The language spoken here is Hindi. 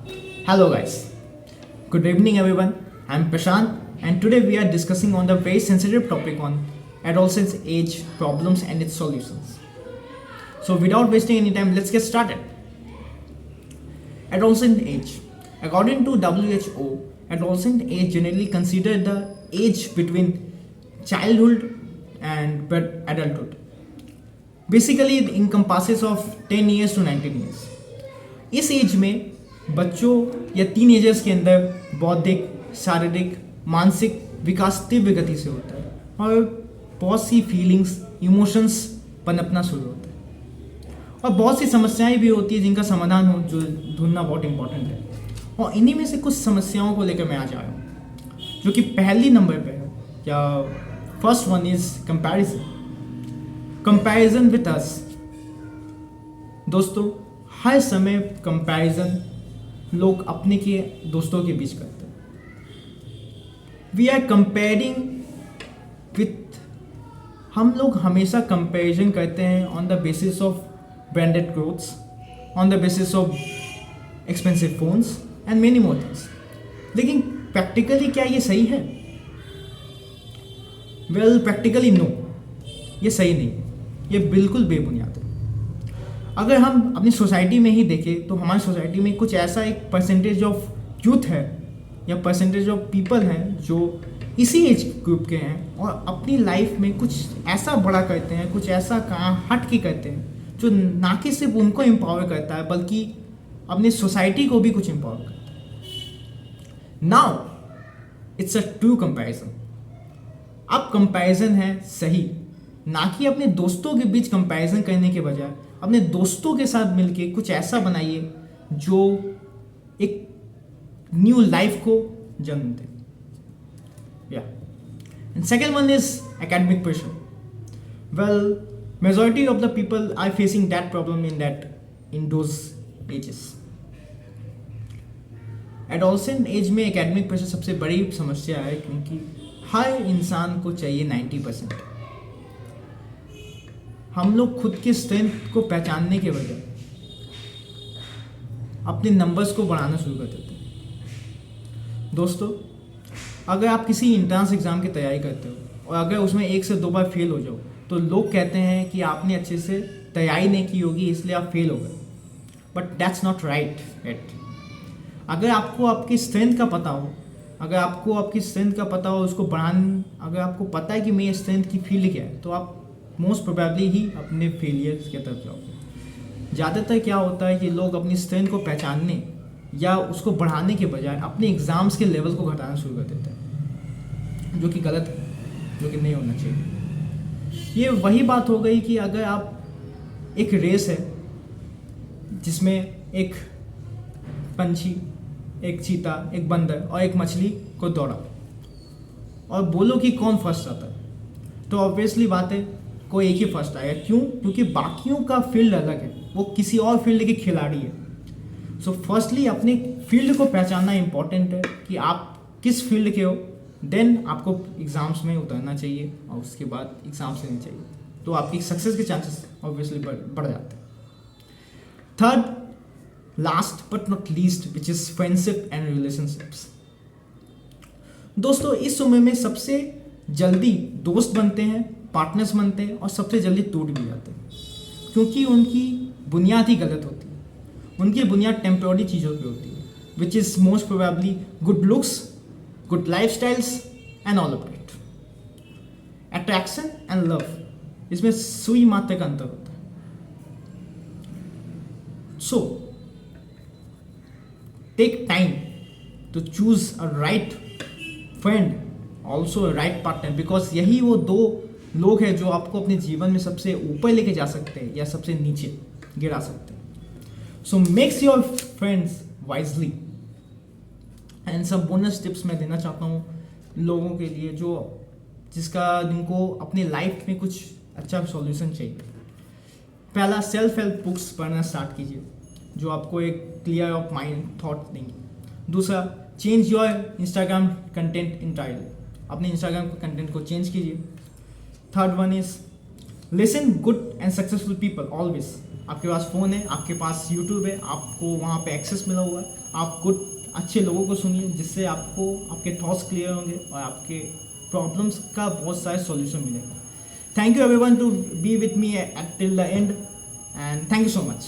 Hello guys. Good evening everyone. I'm Prashant and today we are discussing on the very sensitive topic on adolescence age problems and its solutions. So without wasting any time, let's get started. Adolescent age. According to WHO, adolescent age generally considered the age between childhood and adulthood. Basically it encompasses of 10 years to 19 years. इस एज में बच्चों या टीनेजर्स के अंदर बौद्धिक, शारीरिक, मानसिक विकास तीव्र गति से होता है और बहुत सी फीलिंग्स, इमोशंस पनपना शुरू होता है और बहुत सी समस्याएं भी होती है जिनका समाधान हो जो ढूंढना बहुत इंपॉर्टेंट है। और इन्हीं में से कुछ समस्याओं को लेकर मैं आज आया हूँ जो कि पहली नंबर पे है या first one is comparison with us. दोस्तों, हर समय कंपैरिजन लोग अपने के दोस्तों के बीच करते हैं। वी आर कंपेयरिंग विथ, हम लोग हमेशा कंपैरिजन करते हैं on the basis of branded clothes, on the basis of expensive phones and many more things. लेकिन प्रैक्टिकली क्या ये सही है? वेल, प्रैक्टिकली नो, ये सही नहीं है, ये बिल्कुल बेबुनियाद है। अगर हम अपनी सोसाइटी में ही देखें तो हमारी सोसाइटी में कुछ ऐसा एक परसेंटेज ऑफ यूथ है या परसेंटेज ऑफ पीपल हैं जो इसी एज ग्रुप के हैं और अपनी लाइफ में कुछ ऐसा बड़ा करते हैं, कुछ ऐसा काम हट के करते हैं जो ना कि सिर्फ उनको एम्पावर करता है बल्कि अपनी सोसाइटी को भी कुछ एम्पावर करता है। Now it's a true comparison. अब कंपैरिजन है सही, ना कि अपने दोस्तों के बीच कंपैरिजन करने के बजाय अपने दोस्तों के साथ मिलके कुछ ऐसा बनाइए जो एक न्यू लाइफ को जन्म दे। And second one is academic pressure. Well, majority of the people are facing that problem in those ages. Adolescent age में एकेडमिक प्रेशर सबसे बड़ी समस्या है क्योंकि हर इंसान को चाहिए 90%। हम लोग खुद की स्ट्रेंथ को पहचानने के बजाय अपने नंबर्स को बढ़ाना शुरू कर देते हैं। दोस्तों, अगर आप किसी एंट्रेंस एग्ज़ाम की तैयारी करते हो और अगर उसमें 1 से 2 बार फेल हो जाओ तो लोग कहते हैं कि आपने अच्छे से तैयारी नहीं की होगी इसलिए आप फेल हो गए। But that's not right at. अगर आपको आपकी स्ट्रेंथ का पता हो, अगर आपको आपकी स्ट्रेंथ का पता हो उसको अगर आपको पता है कि मेरी स्ट्रेंथ की फील्ड क्या है तो आप मोस्ट प्रोबेबली ही अपने फेलियर्स की तरफ जाओगे। ज़्यादातर क्या होता है कि लोग अपनी स्ट्रेंथ को पहचानने या उसको बढ़ाने के बजाय अपने एग्ज़ाम्स के लेवल को घटाना शुरू कर देते हैं, जो कि गलत है, जो कि नहीं होना चाहिए। ये वही बात हो गई कि अगर आप एक रेस है जिसमें एक पंछी, एक चीता, एक बंदर और एक मछली को दौड़ा और बोलो कि कौन फर्स्ट आता है तो ऑब्वियसली बात है कोई एक ही फर्स्ट आएगा। क्यों? क्योंकि बाकियों का फील्ड अलग है, वो किसी और फील्ड के खिलाड़ी है। सो फर्स्टली अपने फील्ड को पहचानना इंपॉर्टेंट है कि आप किस फील्ड के हो, देन आपको एग्ज़ाम्स में उतरना चाहिए और उसके बाद एग्ज़ाम्स लेने चाहिए तो आपकी सक्सेस के चांसेस ऑब्वियसली बढ़ जाते हैं। Third, last but not least, which is friendship and relationships. दोस्तों, इस उम्र में सबसे जल्दी दोस्त बनते हैं, पार्टनर्स बनते हैं और सबसे जल्दी टूट भी जाते हैं क्योंकि उनकी बुनियाद ही गलत होती है। उनकी बुनियाद टेम्प्रोरी चीज़ों की होती है, which is most probably good looks, good lifestyles and all of it. Attraction and love, इसमें सुई मात्रा का अंतर होता है। So take time to choose a right friend, also a right partner, because यही वो 2 लोग हैं जो आपको अपने जीवन में सबसे ऊपर लेके जा सकते हैं या सबसे नीचे गिरा सकते हैं। So makes your friends wisely. And सब बोनस टिप्स मैं देना चाहता हूँ लोगों के लिए जिनको अपनी लाइफ में कुछ अच्छा सॉल्यूशन चाहिए। पहला, सेल्फ हेल्प बुक्स पढ़ना स्टार्ट कीजिए जो आपको एक क्लियर ऑफ माइंड थॉट देंगे। दूसरा, change your Instagram content entirely, अपने इंस्टाग्राम कंटेंट को चेंज कीजिए। Third one is listen good and successful people always. आपके पास फ़ोन है, आपके पास यूट्यूब है, आपको वहाँ पे एक्सेस मिला हुआ है, आप गुड अच्छे लोगों को सुनिए, जिससे आपको आपके थॉट्स क्लियर होंगे और आपके प्रॉब्लम्स का बहुत सारे सॉल्यूशन मिलेगा। Thank you everyone to be with me till the end and thank you so much.